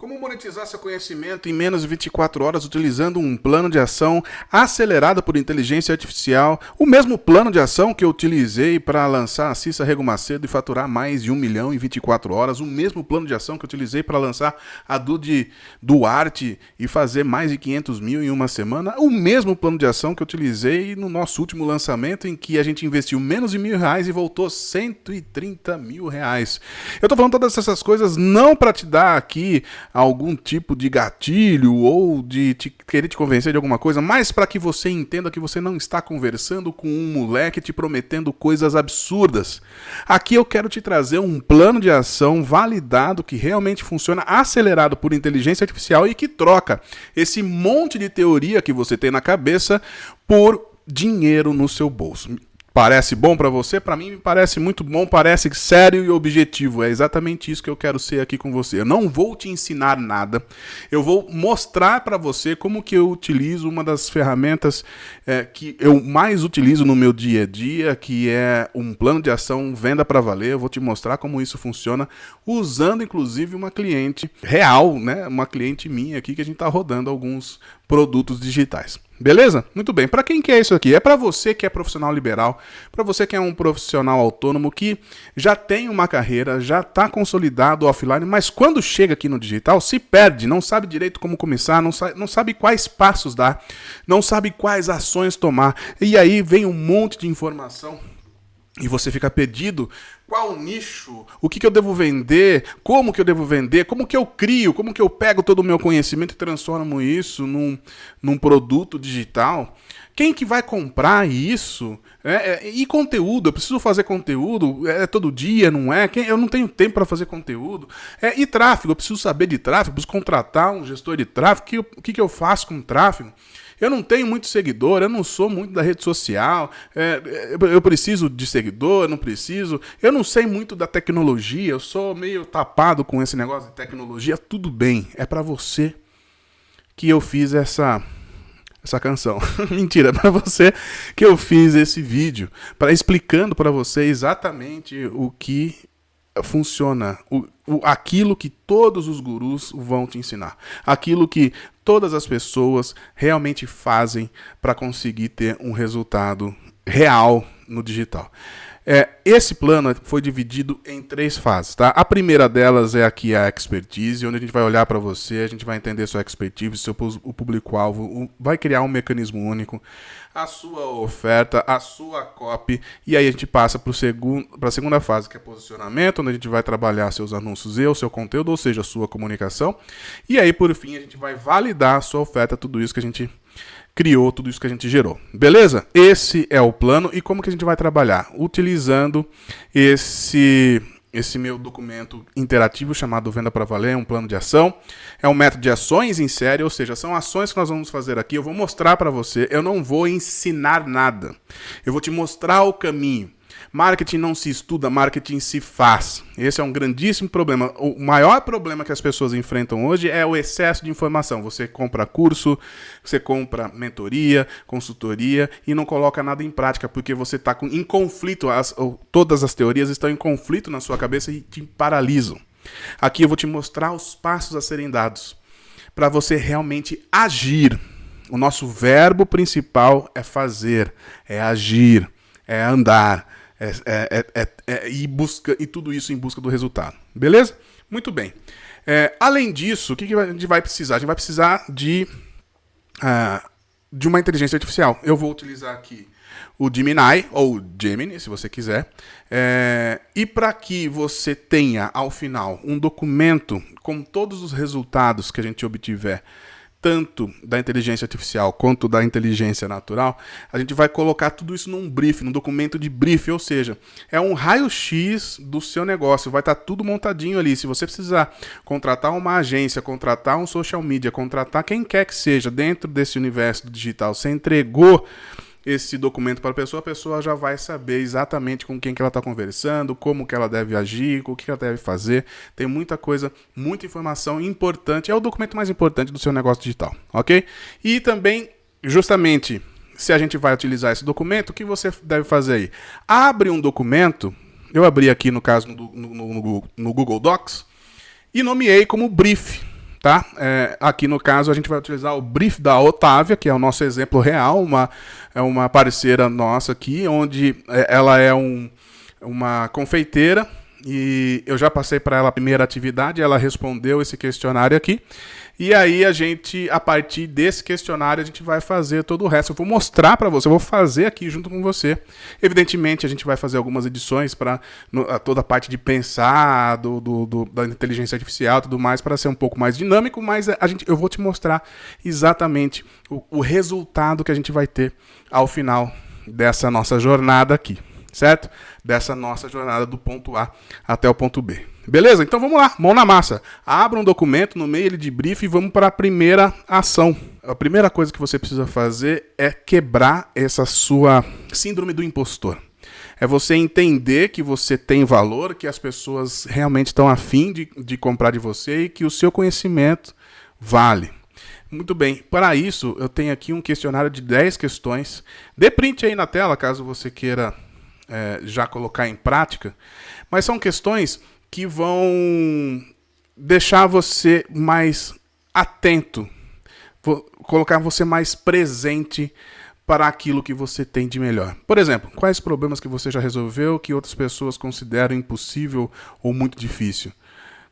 Como monetizar seu conhecimento em menos de 24 horas utilizando um plano de ação acelerado por inteligência artificial? O mesmo plano de ação que eu utilizei para lançar a Cissa Rego Macedo e faturar mais de 1 milhão em 24 horas. O mesmo plano de ação que eu utilizei para lançar a Dude Duarte e fazer mais de 500 mil em uma semana. O mesmo plano de ação que eu utilizei no nosso último lançamento, em que a gente investiu menos de R$1.000 e voltou 130 mil reais. Eu estou falando todas essas coisas não para te dar aqui algum tipo de gatilho ou de querer te convencer de alguma coisa, mas para que você entenda que você não está conversando com um moleque te prometendo coisas absurdas. Aqui eu quero te trazer um plano de ação validado que realmente funciona, acelerado por inteligência artificial e que troca esse monte de teoria que você tem na cabeça por dinheiro no seu bolso. Parece bom para você? Para mim parece muito bom, parece sério e objetivo. É exatamente isso que eu quero ser aqui com você. Eu não vou te ensinar nada. Eu vou mostrar para você como que eu utilizo uma das ferramentas que eu mais utilizo no meu dia a dia, que é um plano de ação venda para valer. Eu vou te mostrar como isso funciona, usando inclusive uma cliente real, né? Uma cliente minha aqui que a gente está rodando alguns produtos digitais. Beleza? Muito bem. Para quem que é isso aqui? É para você que é profissional liberal, para você que é um profissional autônomo que já tem uma carreira, já está consolidado offline, mas quando chega aqui no digital se perde, não sabe direito como começar, não sabe quais passos dar, não sabe quais ações tomar. E aí vem um monte de informação e você fica perdido. Qual nicho? O que eu devo vender? Como que eu devo vender? Como que eu crio? Como que eu pego todo o meu conhecimento e transformo isso num produto digital? Quem que vai comprar isso? E conteúdo? Eu preciso fazer conteúdo todo dia, não é? Eu não tenho tempo para fazer conteúdo. E tráfego? Eu preciso saber de tráfego, preciso contratar um gestor de tráfego. O que eu faço com tráfego? Eu não tenho muito seguidor, eu não sou muito da rede social, eu preciso de seguidor, não preciso. Eu não sei muito da tecnologia, eu sou meio tapado com esse negócio de tecnologia. Tudo bem, é pra você que eu fiz essa canção. Mentira, é pra você que eu fiz esse vídeo, explicando pra você exatamente o que funciona, aquilo que todos os gurus vão te ensinar, aquilo que todas as pessoas realmente fazem para conseguir ter um resultado real no digital. Esse plano foi dividido em 3 fases, tá? A primeira delas é aqui a expertise, onde a gente vai olhar para você, a gente vai entender sua expertise, o público-alvo, vai criar um mecanismo único, a sua oferta, a sua copy, e aí a gente passa para a segunda fase, que é posicionamento, onde a gente vai trabalhar seus anúncios e o seu conteúdo, ou seja, a sua comunicação, e aí por fim a gente vai validar a sua oferta, tudo isso que a gente criou, tudo isso que a gente gerou. Beleza? Esse é o plano. E como que a gente vai trabalhar? Utilizando esse meu documento interativo chamado Venda para Valer, um plano de ação. É um método de ações em série, ou seja, são ações que nós vamos fazer aqui. Eu vou mostrar para você, eu não vou ensinar nada. Eu vou te mostrar o caminho. Marketing não se estuda, marketing se faz. Esse é um grandíssimo problema. O maior problema que as pessoas enfrentam hoje é o excesso de informação. Você compra curso, você compra mentoria, consultoria e não coloca nada em prática porque você está em conflito. Todas as teorias estão em conflito na sua cabeça e te paralisam. Aqui eu vou te mostrar os passos a serem dados para você realmente agir. O nosso verbo principal é fazer, é agir, é andar. E tudo isso em busca do resultado. Beleza? Muito bem. Além disso, o que a gente vai precisar? A gente vai precisar de uma inteligência artificial. Eu vou utilizar aqui o Gemini, ou Gemini, se você quiser. E para que você tenha, ao final, um documento com todos os resultados que a gente obtiver, tanto da inteligência artificial quanto da inteligência natural, a gente vai colocar tudo isso num brief, num documento de brief, ou seja, é um raio-x do seu negócio, vai estar tudo montadinho ali. Se você precisar contratar uma agência, contratar um social media, contratar quem quer que seja dentro desse universo do digital, você entregou esse documento para a pessoa já vai saber exatamente com quem que ela está conversando, como que ela deve agir, o que ela deve fazer. Tem muita coisa, muita informação importante. É o documento mais importante do seu negócio digital, ok? E também, justamente, se a gente vai utilizar esse documento, o que você deve fazer aí? Abre um documento, eu abri aqui no caso no Google Docs, e nomeei como brief. tá? Aqui no caso a gente vai utilizar o brief da Otávia, que é o nosso exemplo real, é uma parceira nossa aqui, onde ela é uma confeiteira, e eu já passei para ela a primeira atividade, ela respondeu esse questionário aqui, e aí a partir desse questionário, a gente vai fazer todo o resto. Eu vou mostrar para você, eu vou fazer aqui junto com você. Evidentemente, a gente vai fazer algumas edições para toda a parte de pensar, da inteligência artificial e tudo mais, para ser um pouco mais dinâmico, mas eu vou te mostrar exatamente o resultado que a gente vai ter ao final dessa nossa jornada aqui, certo? Dessa nossa jornada do ponto A até o ponto B. Beleza? Então vamos lá, mão na massa. Abra um documento, nomeie ele de brief e vamos para a primeira ação. A primeira coisa que você precisa fazer é quebrar essa sua síndrome do impostor. É você entender que você tem valor, que as pessoas realmente estão afim de comprar de você e que o seu conhecimento vale. Muito bem, para isso eu tenho aqui um questionário de 10 questões. Dê print aí na tela, caso você queira já colocar em prática. Mas são questões que vão deixar você mais atento, colocar você mais presente para aquilo que você tem de melhor. Por exemplo, quais problemas que você já resolveu que outras pessoas consideram impossível ou muito difícil?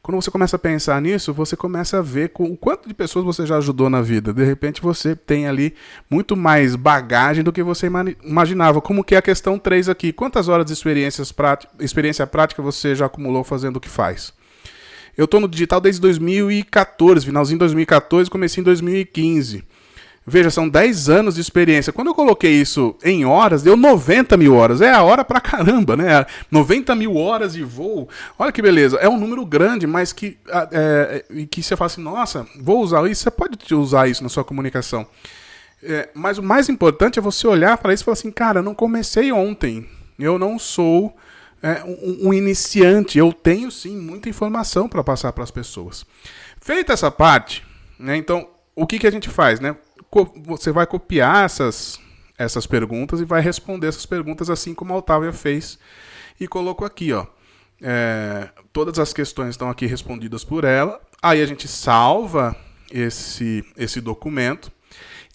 Quando você começa a pensar nisso, você começa a ver o quanto de pessoas você já ajudou na vida. De repente você tem ali muito mais bagagem do que você imaginava. Como que é a questão 3 aqui. Quantas horas de experiência prática você já acumulou fazendo o que faz? Eu estou no digital desde 2014, finalzinho de 2014, comecei em 2015. Veja, são 10 anos de experiência. Quando eu coloquei isso em horas, deu 90 mil horas. É a hora pra caramba, né? 90 mil horas de voo. Olha que beleza. É um número grande, mas que você fala assim, nossa, vou usar isso. Você pode usar isso na sua comunicação. Mas o mais importante é você olhar para isso e falar assim, cara, eu não comecei ontem. Eu não sou um iniciante. Eu tenho, sim, muita informação para passar para as pessoas. Feita essa parte, né? Então, o que a gente faz, né? Você vai copiar essas perguntas e vai responder essas perguntas assim como a Otávia fez e colocou aqui, ó. Todas as questões estão aqui respondidas por ela. Aí a gente salva esse documento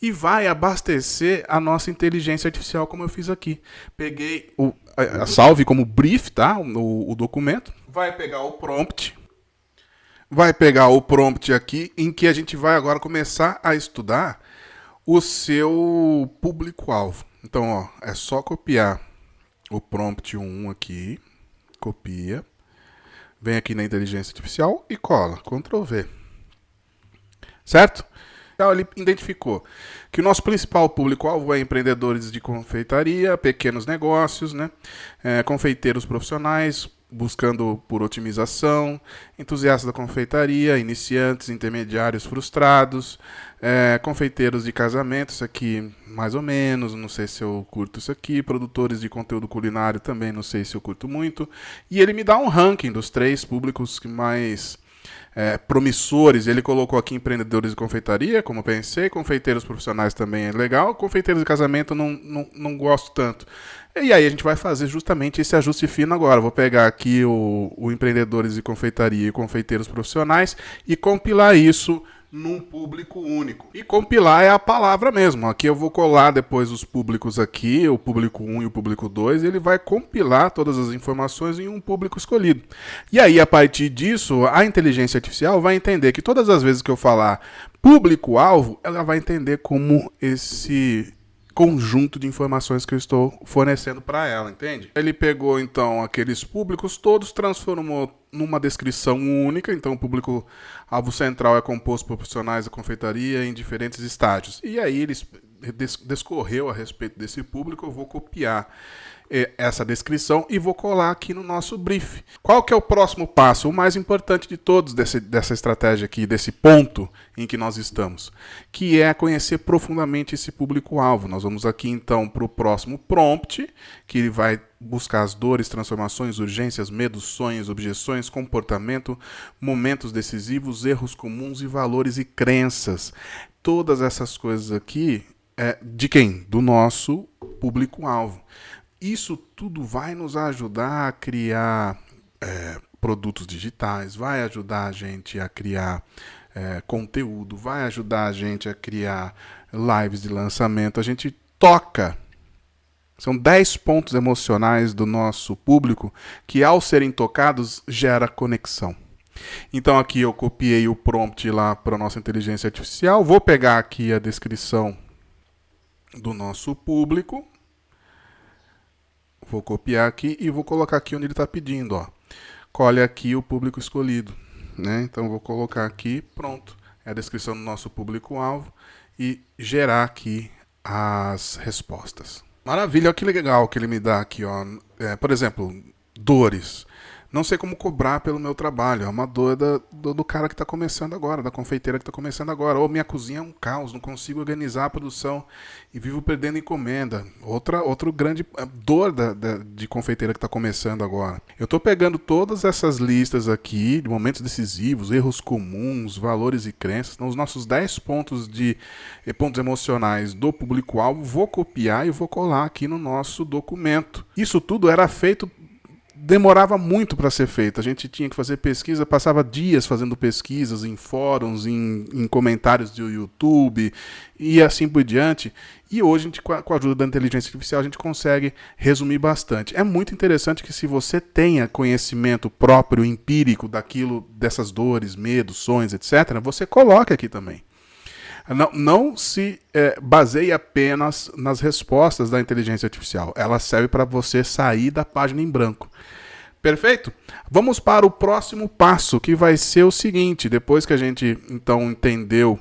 e vai abastecer a nossa inteligência artificial como eu fiz aqui. Peguei salve como brief, tá? O documento. Vai pegar o prompt. Vai pegar o prompt aqui em que a gente vai agora começar a estudar o seu público-alvo. Então, ó, é só copiar o prompt 1 aqui, copia, vem aqui na inteligência artificial e cola, Ctrl V. Certo? Então, ele identificou que o nosso principal público-alvo é empreendedores de confeitaria, pequenos negócios, né? Confeiteiros profissionais, buscando por otimização, entusiastas da confeitaria, iniciantes, intermediários frustrados, confeiteiros de casamento, isso aqui mais ou menos, não sei se eu curto isso aqui, produtores de conteúdo culinário também, não sei se eu curto muito, e ele me dá um ranking dos 3 públicos que mais promissores. Ele colocou aqui empreendedores de confeitaria, como eu pensei, confeiteiros profissionais também é legal, confeiteiros de casamento não gosto tanto. E aí a gente vai fazer justamente esse ajuste fino agora. Vou pegar aqui o empreendedores de confeitaria e confeiteiros profissionais e compilar isso num público único. E compilar é a palavra mesmo. Aqui eu vou colar depois os públicos aqui, o público 1 e o público 2, e ele vai compilar todas as informações em um público escolhido. E aí, a partir disso, a inteligência artificial vai entender que todas as vezes que eu falar público-alvo, ela vai entender como esse conjunto de informações que eu estou fornecendo para ela, entende? Ele pegou, então, aqueles públicos todos, transformou numa descrição única. Então, o público-alvo central é composto por profissionais da confeitaria em diferentes estágios. E aí, ele discorreu a respeito desse público. Eu vou copiar essa descrição e vou colar aqui no nosso brief. Qual que é o próximo passo? O mais importante de todos dessa estratégia aqui, desse ponto em que nós estamos, que é conhecer profundamente esse público-alvo. Nós vamos aqui então para o próximo prompt, que ele vai buscar as dores, transformações, urgências, medos, sonhos, objeções, comportamento, momentos decisivos, erros comuns e valores e crenças. Todas essas coisas aqui de quem? Do nosso público-alvo. Isso tudo vai nos ajudar a criar produtos digitais, vai ajudar a gente a criar conteúdo, vai ajudar a gente a criar lives de lançamento. A gente toca. São 10 pontos emocionais do nosso público que, ao serem tocados, gera conexão. Então aqui eu copiei o prompt lá para a nossa inteligência artificial. Vou pegar aqui a descrição do nosso público. Vou copiar aqui e vou colocar aqui onde ele está pedindo. Ó. Colhe aqui o público escolhido. Né? Então vou colocar aqui, pronto. É a descrição do nosso público-alvo e gerar aqui as respostas. Maravilha, olha que legal que ele me dá aqui. Ó. Por exemplo, dores. Não sei como cobrar pelo meu trabalho. É uma dor do cara que está começando agora, da confeiteira que está começando agora. Ou minha cozinha é um caos, não consigo organizar a produção e vivo perdendo encomenda. Outra grande dor de confeiteira que está começando agora. Eu estou pegando todas essas listas aqui, de momentos decisivos, erros comuns, valores e crenças, os nossos 10 pontos emocionais do público-alvo, vou copiar e vou colar aqui no nosso documento. Isso tudo era feito. Demorava muito para ser feito. A gente tinha que fazer pesquisa, passava dias fazendo pesquisas em fóruns, em comentários do YouTube e assim por diante. E hoje, a gente, com a ajuda da inteligência artificial, a gente consegue resumir bastante. É muito interessante que, se você tenha conhecimento próprio, empírico daquilo, dessas dores, medos, sonhos, etc., você coloca aqui também. Não se baseie apenas nas respostas da inteligência artificial. Ela serve para você sair da página em branco. Perfeito? Vamos para o próximo passo, que vai ser o seguinte. Depois que a gente, então, entendeu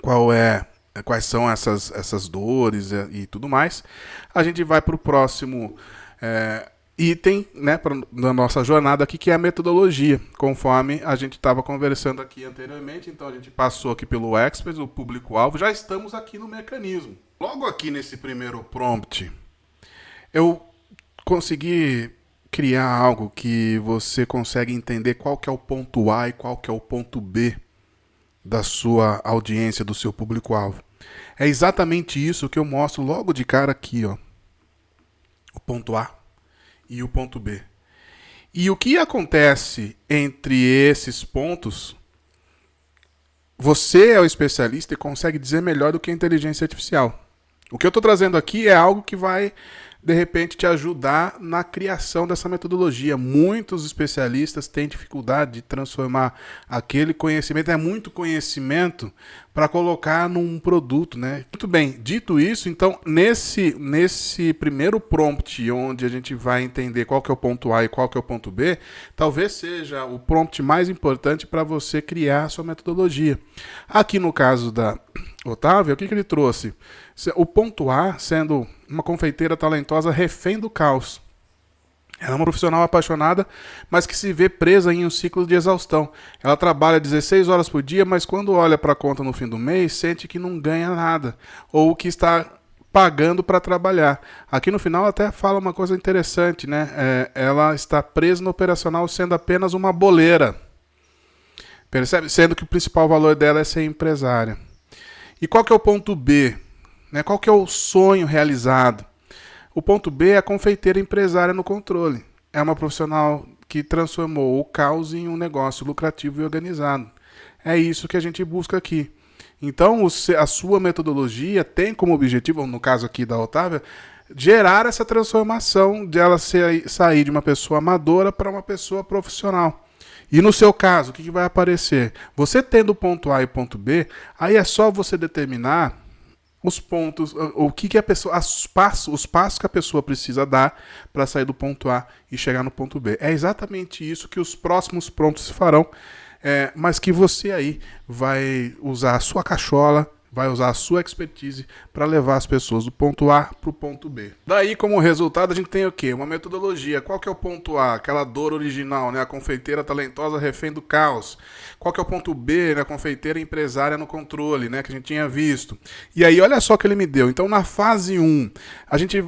quais são essas dores e tudo mais, a gente vai para o próximo item, né, da nossa jornada aqui, que é a metodologia, conforme a gente estava conversando aqui anteriormente. Então a gente passou aqui pelo Express, o público-alvo, já estamos aqui no mecanismo. Logo aqui nesse primeiro prompt, eu consegui criar algo que você consegue entender qual que é o ponto A e qual que é o ponto B da sua audiência, do seu público-alvo. É exatamente isso que eu mostro logo de cara aqui, ó. O ponto A e o ponto B. E o que acontece entre esses pontos, você é o especialista e consegue dizer melhor do que a inteligência artificial. O que eu estou trazendo aqui é algo que vai, de repente, te ajudar na criação dessa metodologia. Muitos especialistas têm dificuldade de transformar aquele conhecimento, muito conhecimento, para colocar num produto, né? Muito bem, dito isso, então, nesse primeiro prompt, onde a gente vai entender qual que é o ponto A e qual que é o ponto B, talvez seja o prompt mais importante para você criar a sua metodologia. Aqui no caso da Otávio, o que ele trouxe? O ponto A sendo uma confeiteira talentosa refém do caos. Ela é uma profissional apaixonada, mas que se vê presa em um ciclo de exaustão. Ela trabalha 16 horas por dia, mas quando olha para a conta no fim do mês, sente que não ganha nada, ou que está pagando para trabalhar. Aqui no final até fala uma coisa interessante, né? Ela está presa no operacional sendo apenas uma boleira. Percebe? Sendo que o principal valor dela é ser empresária. E qual que é o ponto B? Qual que é o sonho realizado? O ponto B é a confeiteira empresária no controle. É uma profissional que transformou o caos em um negócio lucrativo e organizado. É isso que a gente busca aqui. Então, a sua metodologia tem como objetivo, no caso aqui da Otávia, gerar essa transformação de ela sair de uma pessoa amadora para uma pessoa profissional. E no seu caso, o que vai aparecer? Você tendo o ponto A e o ponto B, aí é só você determinar os pontos, o que a pessoa, os passos que a pessoa precisa dar para sair do ponto A e chegar no ponto B. É exatamente isso que os próximos prompts farão, mas que você aí vai usar a sua cachola, vai usar a sua expertise para levar as pessoas do ponto A para o ponto B. Daí, como resultado, a gente tem o quê? Uma metodologia. Qual que é o ponto A? Aquela dor original, né? A confeiteira talentosa refém do caos. Qual que é o ponto B? Né? A confeiteira empresária no controle, né? Que a gente tinha visto. E aí, olha só o que ele me deu. Então, na fase 1, a gente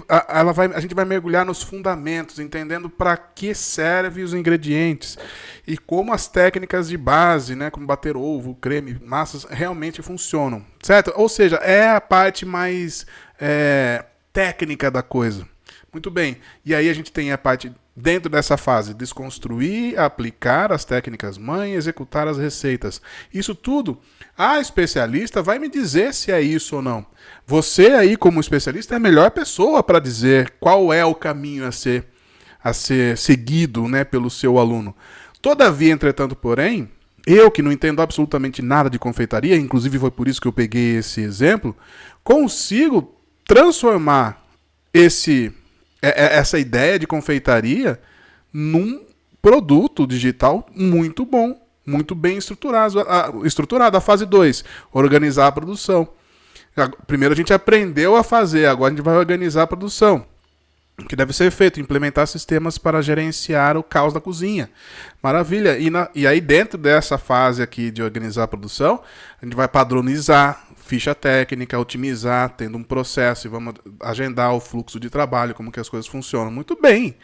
vai mergulhar nos fundamentos, entendendo para que servem os ingredientes e como as técnicas de base, né? Como bater ovo, creme, massas, realmente funcionam. Certo? Ou seja, é a parte mais técnica da coisa. Muito bem. E aí a gente tem a parte Dentro dessa fase, desconstruir, aplicar as técnicas mãe, executar as receitas. Isso tudo, a especialista vai me dizer se é isso ou não. Você aí, como especialista, é a melhor pessoa para dizer qual é o caminho a ser seguido, né, pelo seu aluno. Todavia, entretanto, porém, eu que não entendo absolutamente nada de confeitaria, inclusive foi por isso que eu peguei esse exemplo, consigo transformar essa ideia de confeitaria num produto digital muito bom, muito bem estruturado. A fase 2, organizar a produção. Primeiro a gente aprendeu a fazer, agora a gente vai organizar a produção. O que deve ser feito? Implementar sistemas para gerenciar o caos da cozinha. Maravilha. E aí dentro dessa fase aqui de organizar a produção, a gente vai padronizar ficha técnica, otimizar, tendo um processo e vamos agendar o fluxo de trabalho, como que as coisas funcionam. Muito bem.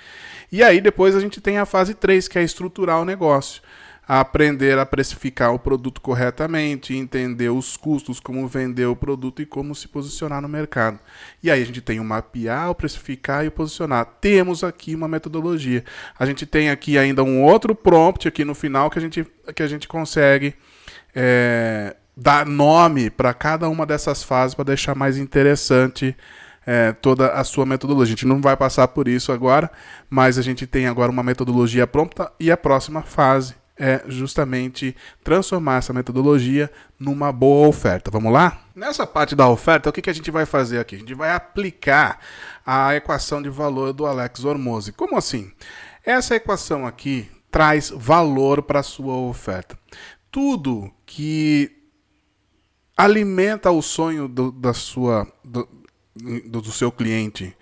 E aí depois a gente tem a fase 3, que é estruturar o negócio. Aprender a precificar o produto corretamente, entender os custos, como vender o produto e como se posicionar no mercado. E aí a gente tem o mapear, o precificar e o posicionar. Temos aqui uma metodologia. A gente tem aqui ainda um outro prompt aqui no final que a gente consegue dar nome para cada uma dessas fases para deixar mais interessante toda a sua metodologia. A gente não vai passar por isso agora, mas a gente tem agora uma metodologia pronta e a próxima fase é justamente transformar essa metodologia numa boa oferta. Vamos lá? Nessa parte da oferta, o que a gente vai fazer aqui? A gente vai aplicar a equação de valor do Alex Hormozi. Como assim? Essa equação aqui traz valor para a sua oferta. Tudo que alimenta o sonho do seu cliente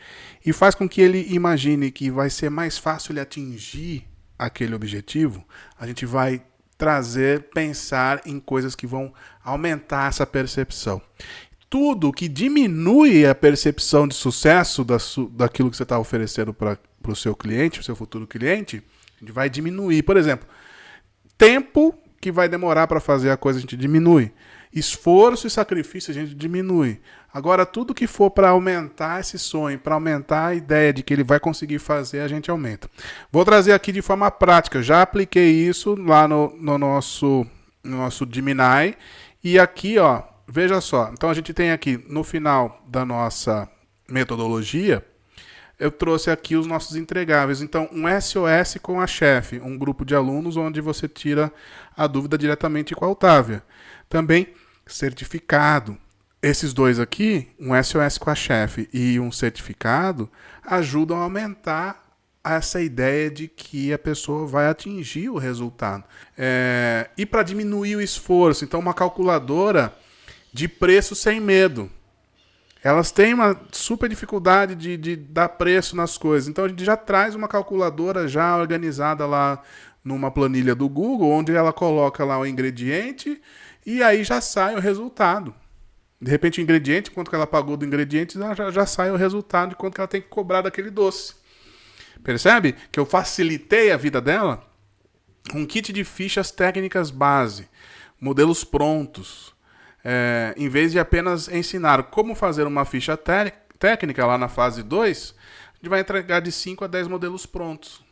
e faz com que ele imagine que vai ser mais fácil ele atingir aquele objetivo, a gente vai pensar em coisas que vão aumentar essa percepção. Tudo que diminui a percepção de sucesso daquilo que você está oferecendo para o seu cliente, para o seu futuro cliente, a gente vai diminuir. Por exemplo, tempo que vai demorar para fazer a coisa, a gente diminui. Esforço e sacrifício a gente diminui. Agora, tudo que for para aumentar esse sonho, para aumentar a ideia de que ele vai conseguir fazer, a gente aumenta. Vou trazer aqui de forma prática. Eu já apliquei isso lá no nosso Gemini. E aqui, ó, veja só. Então, a gente tem aqui, no final da nossa metodologia, eu trouxe aqui os nossos entregáveis. Então, um SOS com a chefe, um grupo de alunos onde você tira a dúvida diretamente com a Otávia. Também certificado. Esses dois aqui, um SOS com a chefe e um certificado, ajudam a aumentar essa ideia de que a pessoa vai atingir o resultado. E para diminuir o esforço, então uma calculadora de preço sem medo. Elas têm uma super dificuldade de dar preço nas coisas. Então a gente já traz uma calculadora já organizada lá numa planilha do Google, onde ela coloca lá o ingrediente e aí já sai o resultado. De repente o ingrediente, quanto que ela pagou do ingrediente, já sai o resultado de quanto que ela tem que cobrar daquele doce. Percebe que eu facilitei a vida dela? Um kit de fichas técnicas base, modelos prontos. Em vez de apenas ensinar como fazer uma ficha técnica lá na fase 2, a gente vai entregar de 5 a 10 modelos prontos.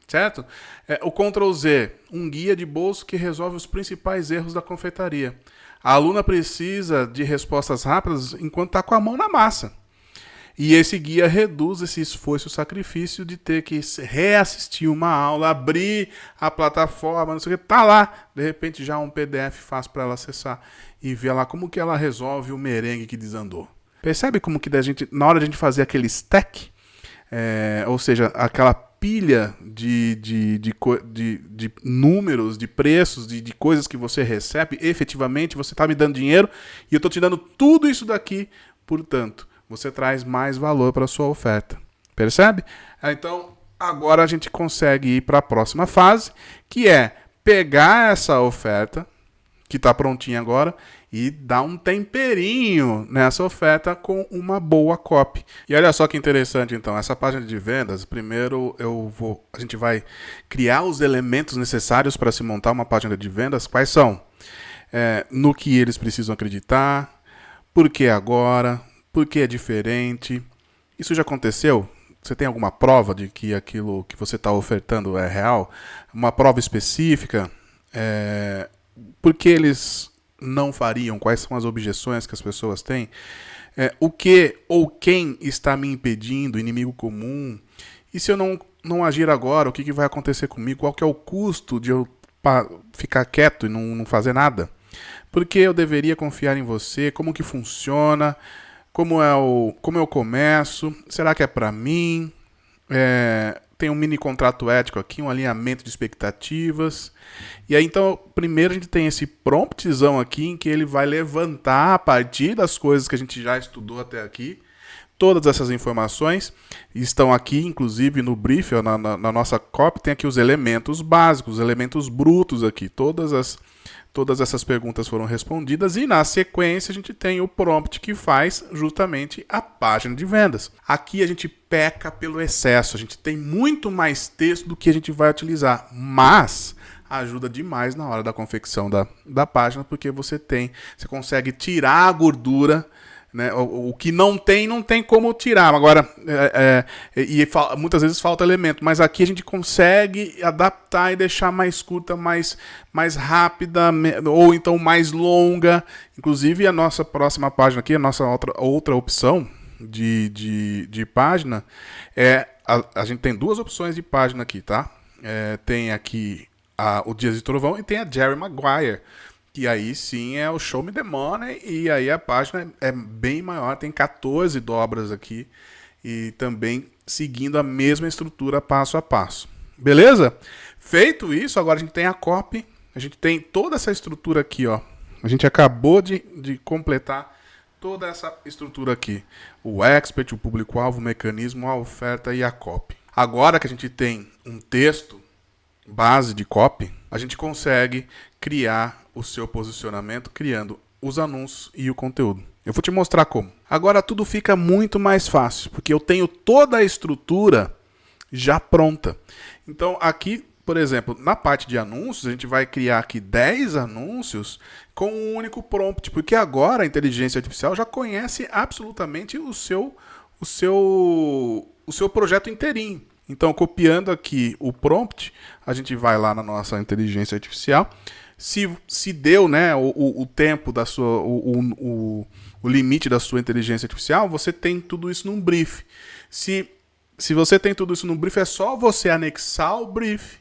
Certo? O Ctrl Z, um guia de bolso que resolve os principais erros da confeitaria. A aluna precisa de respostas rápidas enquanto está com a mão na massa. E esse guia reduz esse esforço e sacrifício de ter que reassistir uma aula, abrir a plataforma, não sei o que, tá lá. De repente já um PDF fácil para ela acessar e ver lá como que ela resolve o merengue que desandou. Percebe como que na hora de a gente fazer aquele stack, ou seja, aquela pilha de números, de preços, de coisas que você recebe, efetivamente você está me dando dinheiro e eu estou te dando tudo isso daqui, portanto, você traz mais valor para a sua oferta. Percebe? Então, agora a gente consegue ir para a próxima fase, que é pegar essa oferta, que está prontinha agora, e dar um temperinho nessa oferta com uma boa copy. E olha só que interessante, então, essa página de vendas, primeiro a gente vai criar os elementos necessários para se montar uma página de vendas. Quais são? No que eles precisam acreditar, por que agora, por que é diferente. Isso já aconteceu? Você tem alguma prova de que aquilo que você está ofertando é real? Uma prova específica? Por que eles não fariam? Quais são as objeções que as pessoas têm? O que ou quem está me impedindo? Inimigo comum? E se eu não agir agora, o que vai acontecer comigo? Qual que é o custo de eu ficar quieto e não fazer nada? Por que eu deveria confiar em você? Como que funciona? Como eu começo? Será que é para mim? Tem um mini contrato ético aqui, um alinhamento de expectativas. E aí, então, primeiro a gente tem esse promptzão aqui, em que ele vai levantar, a partir das coisas que a gente já estudou até aqui, todas essas informações estão aqui, inclusive no brief, na nossa copy, tem aqui os elementos básicos, os elementos brutos aqui. Todas essas perguntas foram respondidas e, na sequência, a gente tem o prompt que faz justamente a página de vendas. Aqui a gente peca pelo excesso, a gente tem muito mais texto do que a gente vai utilizar, mas ajuda demais na hora da confecção da página, porque você consegue tirar a gordura, né? O que não tem como tirar. Agora, muitas vezes falta elemento, mas aqui a gente consegue adaptar e deixar mais curta, mais rápida, ou então mais longa. Inclusive, a nossa próxima página aqui, a nossa outra opção de página, a gente tem duas opções de página aqui, tá? Tem aqui o Dias de Trovão e tem a Jerry Maguire, que aí sim é o Show Me the Money, e aí a página é bem maior, tem 14 dobras aqui, e também seguindo a mesma estrutura passo a passo. Beleza? Feito isso, agora a gente tem a copy, a gente tem toda essa estrutura aqui, ó. A gente acabou de completar toda essa estrutura aqui. O expert, o público-alvo, o mecanismo, a oferta e a copy. Agora que a gente tem um texto base de copy, a gente consegue criar o seu posicionamento criando os anúncios e o conteúdo. Eu vou te mostrar como. Agora tudo fica muito mais fácil, porque eu tenho toda a estrutura já pronta. Então aqui, por exemplo, na parte de anúncios, a gente vai criar aqui 10 anúncios com um único prompt, porque agora a inteligência artificial já conhece absolutamente o seu projeto inteirinho. Então, copiando aqui o prompt, a gente vai lá na nossa inteligência artificial. Se deu, né, o tempo da sua, o limite da sua inteligência artificial, você tem tudo isso num brief. Se você tem tudo isso num brief, é só você anexar o brief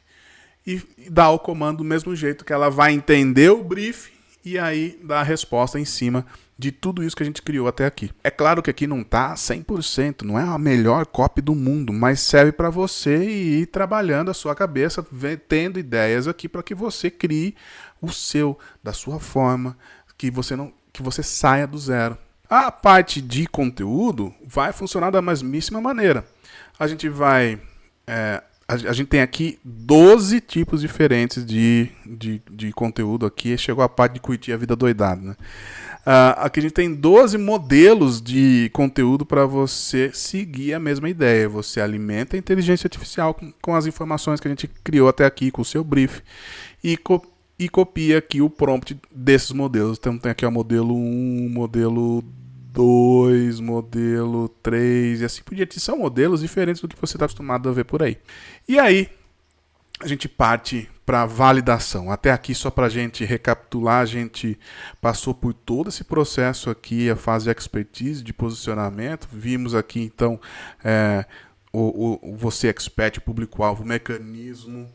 e dar o comando do mesmo jeito, que ela vai entender o brief e aí dar a resposta em cima de tudo isso que a gente criou até aqui. É claro que aqui não está 100%, não é a melhor copy do mundo, mas serve para você ir trabalhando a sua cabeça, tendo ideias aqui para que você crie o seu, da sua forma, que você saia do zero. A parte de conteúdo vai funcionar da mesmíssima maneira. A gente tem aqui 12 tipos diferentes de conteúdo aqui. Chegou a parte de curtir a vida doidada, né? Aqui a gente tem 12 modelos de conteúdo para você seguir a mesma ideia. Você alimenta a inteligência artificial com as informações que a gente criou até aqui, com o seu brief, e copia aqui o prompt desses modelos. Então tem aqui o modelo 1, modelo 2, modelo 3 e assim por diante. São modelos diferentes do que você está acostumado a ver por aí. E aí, a gente parte para validação. Até aqui, só para a gente recapitular, a gente passou por todo esse processo aqui, a fase de expertise, de posicionamento. Vimos aqui, então, você expert, o público-alvo, o mecanismo,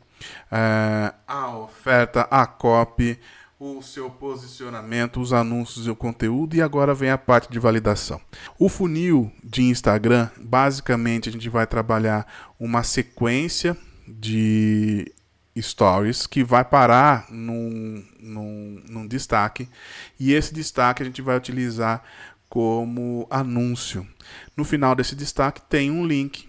a oferta, a copy, o seu posicionamento, os anúncios e o conteúdo, e agora vem a parte de validação. O funil de Instagram, basicamente a gente vai trabalhar uma sequência de stories que vai parar num destaque, e esse destaque a gente vai utilizar como anúncio. No final desse destaque tem um link,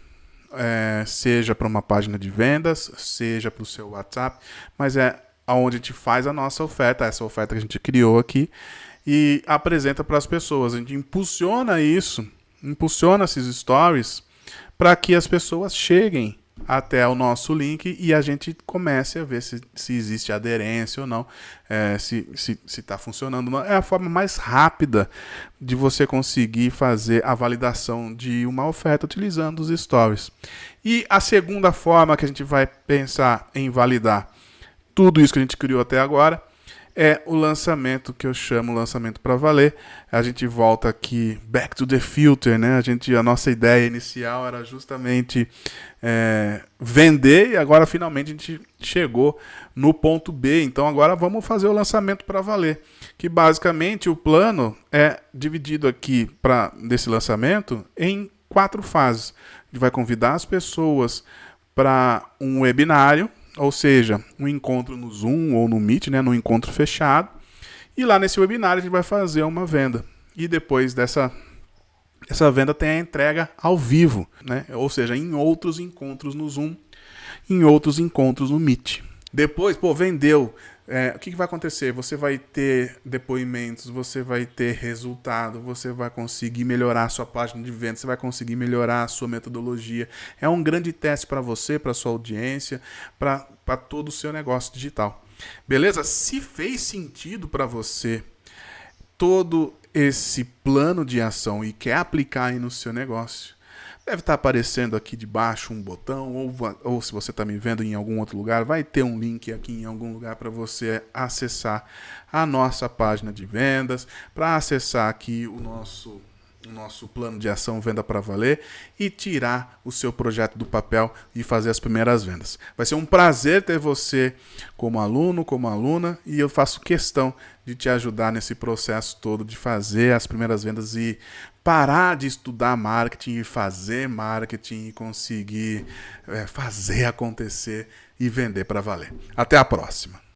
seja para uma página de vendas, seja para o seu WhatsApp, mas é onde a gente faz a nossa oferta, essa oferta que a gente criou aqui, e apresenta para as pessoas. A gente impulsiona esses stories para que as pessoas cheguem até o nosso link e a gente comece a ver se existe aderência ou não, se está funcionando ou não. É a forma mais rápida de você conseguir fazer a validação de uma oferta utilizando os stories. E a segunda forma que a gente vai pensar em validar tudo isso que a gente criou até agora é o lançamento, que eu chamo lançamento para valer. A gente volta aqui, back to the filter, né? A nossa ideia inicial era justamente vender, e agora finalmente a gente chegou no ponto B. Então agora vamos fazer o lançamento para valer, que basicamente o plano é dividido aqui desse lançamento em 4 fases. A gente vai convidar as pessoas para um webinário, ou seja, um encontro no Zoom ou no Meet, né, no encontro fechado. E lá nesse webinário a gente vai fazer uma venda. E depois essa venda tem a entrega ao vivo, né? Ou seja, em outros encontros no Zoom, em outros encontros no Meet. Depois, vendeu. O que vai acontecer? Você vai ter depoimentos, você vai ter resultado, você vai conseguir melhorar a sua página de venda, você vai conseguir melhorar a sua metodologia. É um grande teste para você, para sua audiência, para todo o seu negócio digital. Beleza? Se fez sentido para você todo esse plano de ação e quer aplicar aí no seu negócio, deve estar aparecendo aqui debaixo um botão, ou se você está me vendo em algum outro lugar, vai ter um link aqui em algum lugar para você acessar a nossa página de vendas, para acessar aqui o nosso plano de ação Venda para Valer e tirar o seu projeto do papel e fazer as primeiras vendas. Vai ser um prazer ter você como aluno, como aluna, e eu faço questão de te ajudar nesse processo todo de fazer as primeiras vendas e parar de estudar marketing e fazer marketing e conseguir fazer acontecer e vender para valer. Até a próxima!